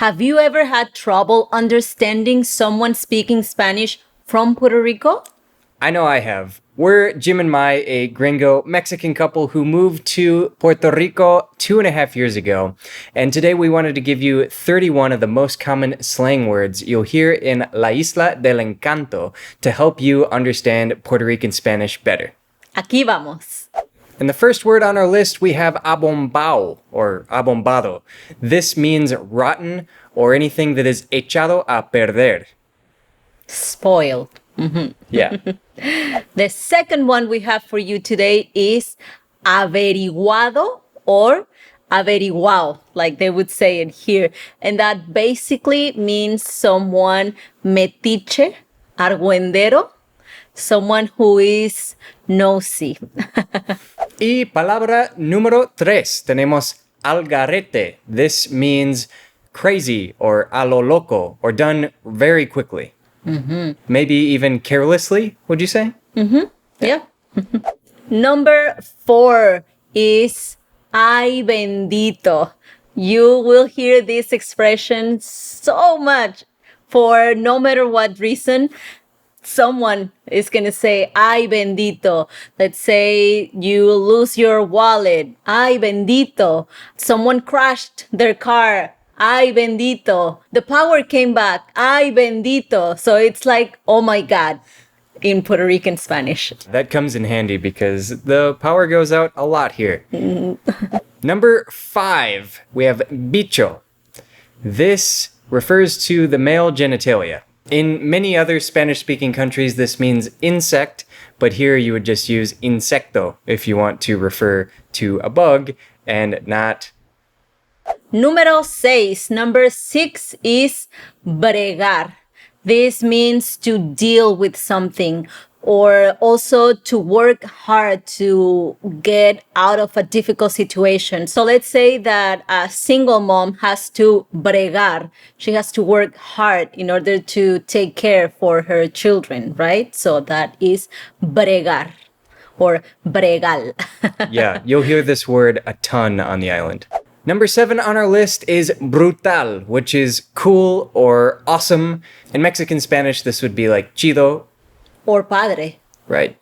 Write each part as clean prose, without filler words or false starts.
Have you ever had trouble understanding someone speaking Spanish from Puerto Rico? I know I have. We're Jim and Mai, a gringo Mexican couple who moved to Puerto Rico 2.5 years ago. And today we wanted to give you 31 of the most common slang words you'll hear in La Isla del Encanto to help you understand Puerto Rican Spanish better. Aquí vamos. And the first word on our list, we have abombado or abombado. This means rotten or anything that is echado a perder. Spoiled. Yeah. The second one we have for you today is averiguado or averiguado, like they would say it here. And that basically means someone metiche, argüendero, someone who is nosy. Y palabra número 3, tenemos al garete. This means crazy or a lo loco or done very quickly. Maybe even carelessly, would you say? Yeah. Number 4 is ay bendito. You will hear this expression so much for no matter what reason. Someone is going to say, ay bendito. Let's say you lose your wallet. Ay bendito. Someone crashed their car. Ay bendito. The power came back. Ay bendito. So it's like, oh my God, in Puerto Rican Spanish. That comes in handy because the power goes out a lot here. Number 5, we have bicho. This refers to the male genitalia. In many other Spanish-speaking countries, this means insect, but here you would just use insecto if you want to refer to a bug and not... Number 6 is bregar. This means to deal with something or also to work hard to get out of a difficult situation. So let's say that a single mom has to bregar. She has to work hard in order to take care for her children, right? So that is bregar or bregal. Yeah, you'll hear this word a ton on the island. Number 7 on our list is brutal, which is cool or awesome. In Mexican Spanish, this would be like chido. Or padre. Right.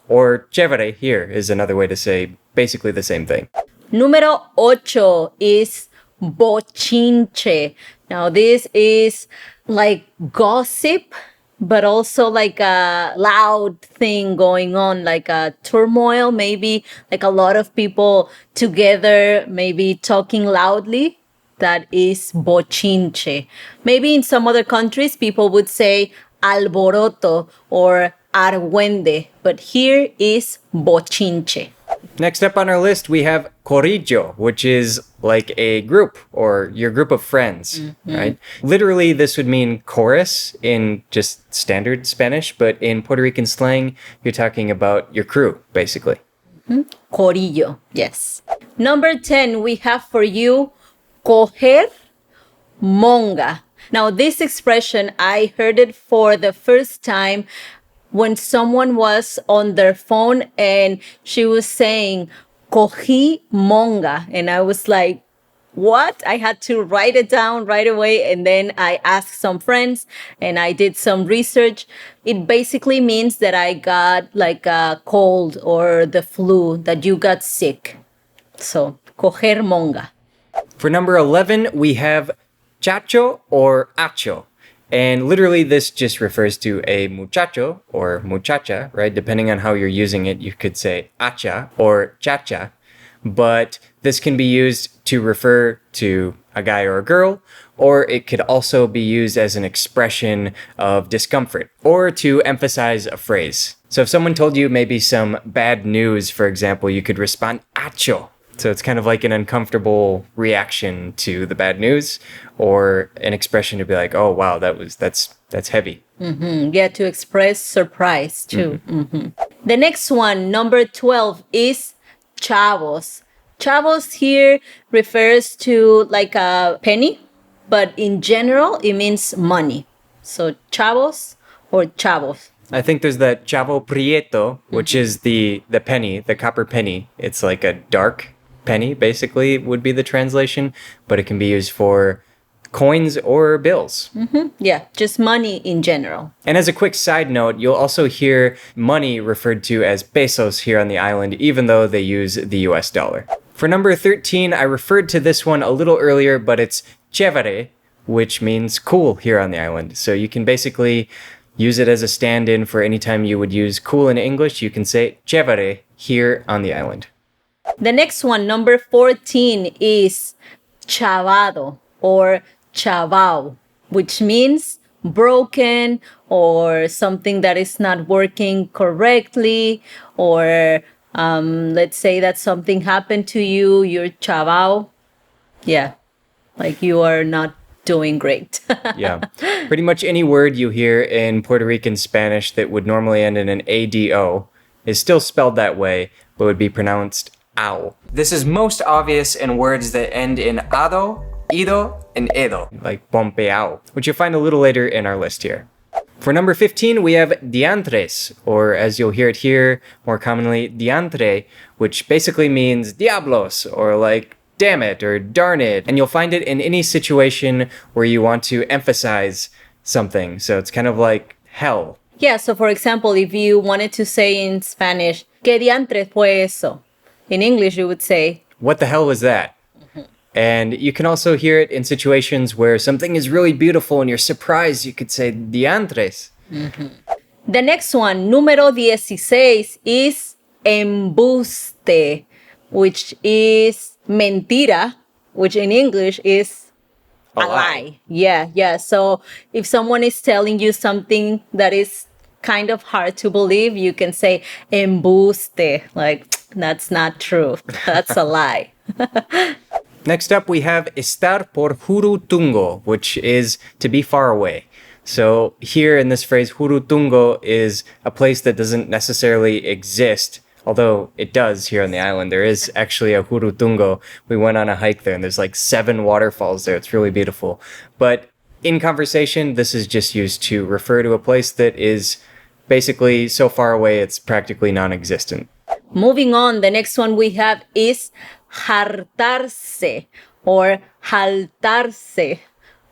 Or chévere here is another way to say basically the same thing. Número 8 is bochinche. Now this is like gossip, but also like a loud thing going on, like a turmoil, maybe like a lot of people together, maybe talking loudly. That is bochinche. Maybe in some other countries, people would say alboroto or argüende, but here is bochinche. Next up on our list, we have Corillo, which is like a group or your group of friends, right? Literally, this would mean chorus in just standard Spanish, but in Puerto Rican slang, you're talking about your crew, basically. Corillo, yes. Number 10, we have for you Coger, monga. Now, this expression, I heard it for the first time when someone was on their phone and she was saying, cogí monga. And I was like, what? I had to write it down right away. And then I asked some friends and I did some research. It basically means that I got like a cold or the flu, that you got sick. So, coger monga. For number 11, we have Chacho or Acho. And literally this just refers to a muchacho or muchacha, right? Depending on how you're using it, you could say acha or chacha. But this can be used to refer to a guy or a girl, or it could also be used as an expression of discomfort or to emphasize a phrase. So if someone told you maybe some bad news, for example, you could respond acho. So it's kind of like an uncomfortable reaction to the bad news or an expression to be like, oh, wow, that's heavy. Yeah, to express surprise too. The next one, number 12, is Chavos. Chavos here refers to like a penny, but in general, it means money. So Chavos or Chavos. I think there's that chavo prieto, which is the penny, the copper penny. It's like a dark penny, basically, would be the translation, but it can be used for coins or bills. Yeah, just money in general. And as a quick side note, you'll also hear money referred to as pesos here on the island, even though they use the US dollar. For number 13, I referred to this one a little earlier, but it's Chévere, which means cool here on the island. So you can basically use it as a stand-in for any time you would use cool in English. You can say Chévere here on the island. The next one, number 14, is Chavado or Chavao, which means broken or something that is not working correctly, or let's say that something happened to you, you're Chavao. Yeah, like you are not doing great. Yeah. Pretty much any word you hear in Puerto Rican Spanish that would normally end in an ADO is still spelled that way, but would be pronounced ow. This is most obvious in words that end in ado, ido, and edo, like pompeao, which you'll find a little later in our list here. For number 15, we have diantres, or as you'll hear it here, more commonly, diantre, which basically means diablos, or like damn it, or darn it. And you'll find it in any situation where you want to emphasize something. So it's kind of like hell. Yeah, so for example, if you wanted to say in Spanish, ¿Qué diantres fue eso? In English, you would say, what the hell was that? And you can also hear it in situations where something is really beautiful and you're surprised. You could say diantres. The next one, número 16, is embuste, which is mentira, which in English is a lie. Yeah. So if someone is telling you something that is kind of hard to believe, you can say embuste, like that's not true. That's a lie. Next up, we have estar por Jurutungo, which is to be far away. So here in this phrase, Jurutungo is a place that doesn't necessarily exist, although it does here on the island. There is actually a Jurutungo. We went on a hike there and there's like 7 waterfalls there. It's really beautiful. But in conversation, this is just used to refer to a place that is basically so far away it's practically non-existent. Moving on, the next one we have is Jartarse or Jartarse.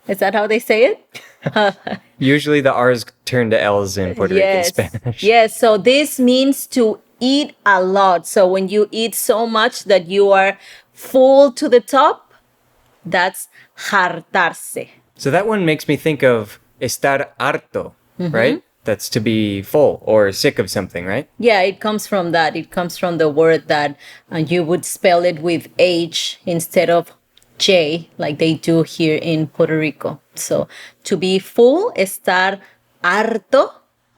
Is that how they say it? Usually the R's turn to L's in Puerto Rican Spanish. Yes, so this means to eat a lot. So when you eat so much that you are full to the top, that's Jartarse. So that one makes me think of estar harto, right? That's to be full or sick of something, right? Yeah, it comes from that. It comes from the word that you would spell it with H instead of J, like they do here in Puerto Rico. So to be full, estar harto.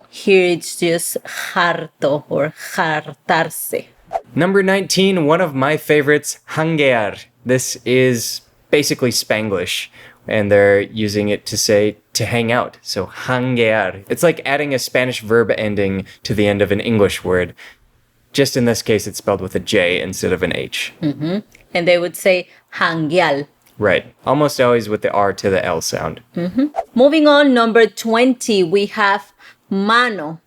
Here it's just harto or jartarse. Number 19, one of my favorites, janguear. This is basically Spanglish, and they're using it to say to hang out. So janguear. It's like adding a Spanish verb ending to the end of an English word. Just in this case, it's spelled with a J instead of an H. And they would say jangueal. Right. Almost always with the R to the L sound. Moving on, number 20, we have mano.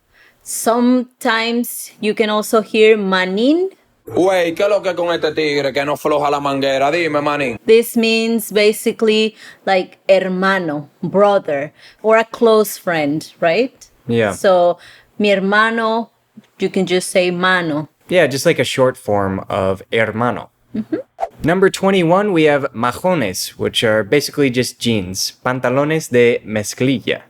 Sometimes you can also hear manin. Güey, ¿qué es lo que con este tigre que no floja la manguera? Dime, manín. This means basically like hermano, brother, or a close friend, right? Yeah. So, mi hermano, you can just say mano. Yeah, just like a short form of hermano. Number 21, we have majones, which are basically just jeans. Pantalones de mezclilla.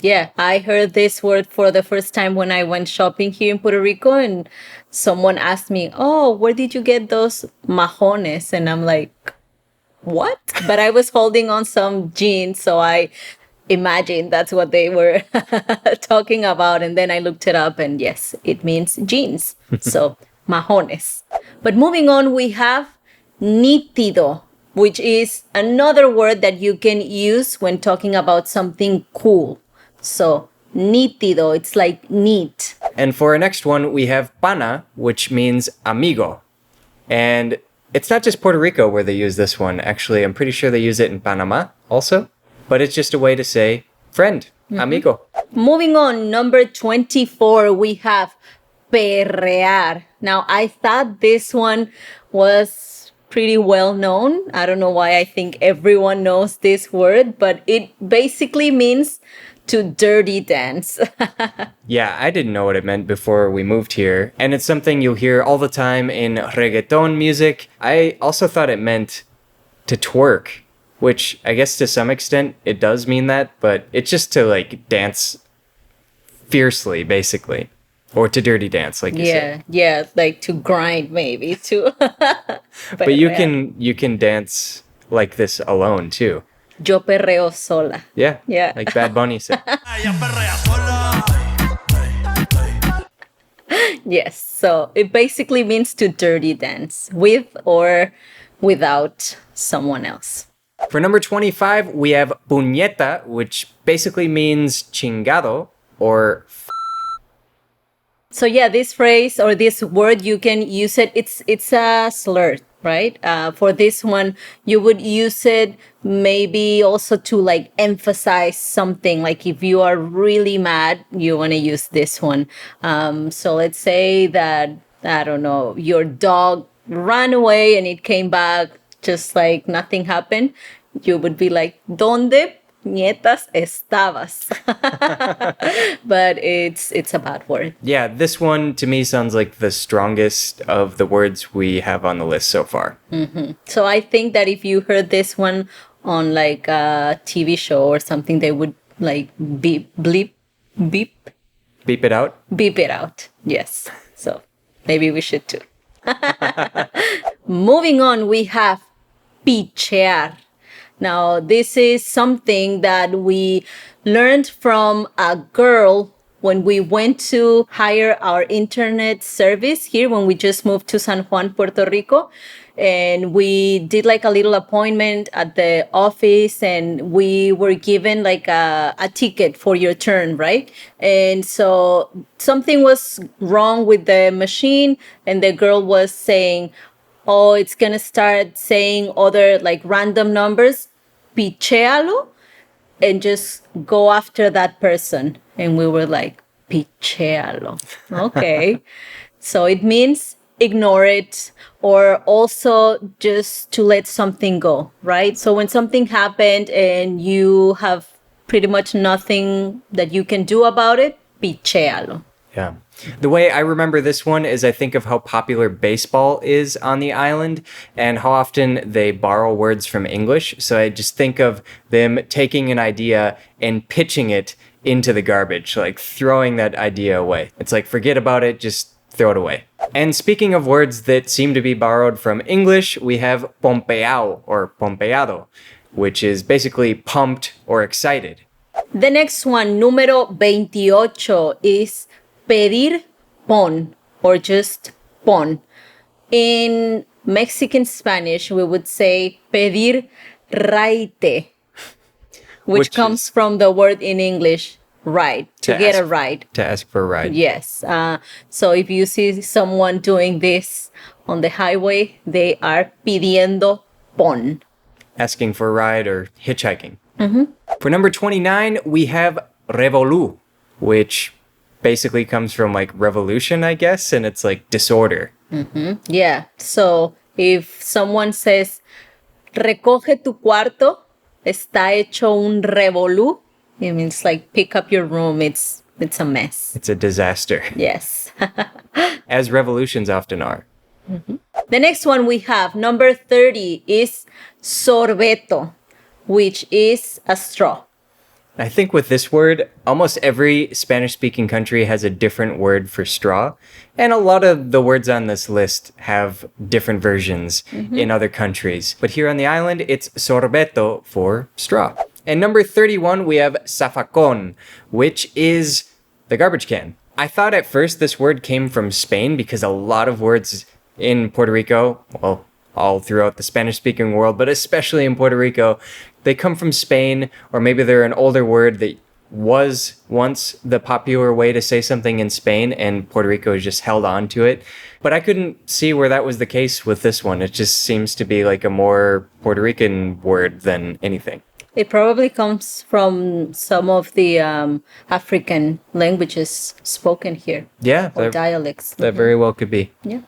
Yeah, I heard this word for the first time when I went shopping here in Puerto Rico, and someone asked me, oh, where did you get those majones? And I'm like, what? But I was holding on some jeans, so I imagined that's what they were talking about. And then I looked it up, and yes, it means jeans. So, majones. But moving on, we have nítido, which is another word that you can use when talking about something cool. So, nítido, it's like neat. And for our next one, we have pana, which means amigo. And it's not just Puerto Rico where they use this one. Actually, I'm pretty sure they use it in Panama also. But it's just a way to say friend, amigo. Moving on, number 24, we have perrear. Now, I thought this one was pretty well known. I don't know why I think everyone knows this word, but it basically means to dirty dance. Yeah, I didn't know what it meant before we moved here. And it's something you'll hear all the time in reggaeton music. I also thought it meant to twerk, which I guess to some extent it does mean that, but it's just to like dance fiercely, basically. Or to dirty dance, like you said. Yeah, like to grind maybe too. But you can dance like this alone too. Yo perreo sola. Yeah. Like Bad Bunny said. Yes, so it basically means to dirty dance with or without someone else. For number 25, we have puñeta, which basically means chingado or So yeah, this phrase or this word, you can use it. It's a slur, right? For this one, you would use it maybe also to like emphasize something. Like if you are really mad, you want to use this one. So let's say that, I don't know, your dog ran away and it came back just like nothing happened. You would be like, ¿Dónde nietas estabas? But it's a bad word. Yeah, this one to me sounds like the strongest of the words we have on the list so far. So I think that if you heard this one on like a TV show or something, they would like beep Beep it out. beep it out. Yes. So maybe we should too. Moving on, we have pichear. Now, this is something that we learned from a girl when we went to hire our internet service here when we just moved to San Juan, Puerto Rico. And we did like a little appointment at the office and we were given like a ticket for your turn, right? And so something was wrong with the machine and the girl was saying, oh, it's going to start saying other like random numbers. Pichealo and just go after that person. And we were like, pichealo. Okay. So it means ignore it or also just to let something go, right? So when something happened and you have pretty much nothing that you can do about it, pichealo. Yeah. The way I remember this one is I think of how popular baseball is on the island and how often they borrow words from English. So I just think of them taking an idea and pitching it into the garbage, like throwing that idea away. It's like, forget about it, just throw it away. And speaking of words that seem to be borrowed from English, we have pompeao or pompeado, which is basically pumped or excited. The next one, número 28, is pedir pon or just pon. In Mexican Spanish, we would say pedir raite, which comes from the word in English, ride, to get a ride. To ask for a ride. Yes. So if you see someone doing this on the highway, they are pidiendo pon. Asking for a ride or hitchhiking. For number 29, we have revolu, which basically comes from like revolution, I guess, and it's like disorder. Yeah. So if someone says, recoge tu cuarto, está hecho un revolú, it means like pick up your room. It's a mess. It's a disaster. Yes. As revolutions often are. The next one we have, number 30, is sorbeto, which is a straw. I think with this word, almost every Spanish-speaking country has a different word for straw. And a lot of the words on this list have different versions in other countries. But here on the island, it's sorbeto for straw. And number 31, we have zafacón, which is the garbage can. I thought at first this word came from Spain because a lot of words in Puerto Rico, well, all throughout the Spanish-speaking world, but especially in Puerto Rico, they come from Spain, or maybe they're an older word that was once the popular way to say something in Spain, and Puerto Rico has just held on to it. But I couldn't see where that was the case with this one. It just seems to be like a more Puerto Rican word than anything. It probably comes from some of the African languages spoken here. Yeah, Or dialects. that very well could be. Yeah.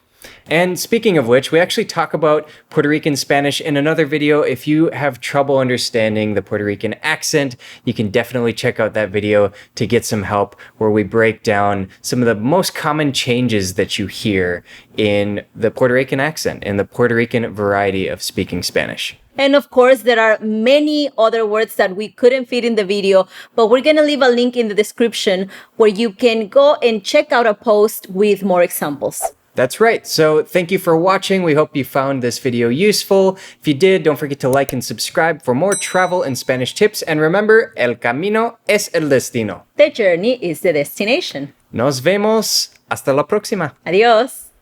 And speaking of which, we actually talk about Puerto Rican Spanish in another video. If you have trouble understanding the Puerto Rican accent, you can definitely check out that video to get some help where we break down some of the most common changes that you hear in the Puerto Rican accent, in the Puerto Rican variety of speaking Spanish. And of course, there are many other words that we couldn't fit in the video, but we're going to leave a link in the description where you can go and check out a post with more examples. That's right. So thank you for watching. We hope you found this video useful. If you did, don't forget to like and subscribe for more travel and Spanish tips. And remember, el camino es el destino. The journey is the destination. Nos vemos. Hasta la próxima. Adiós.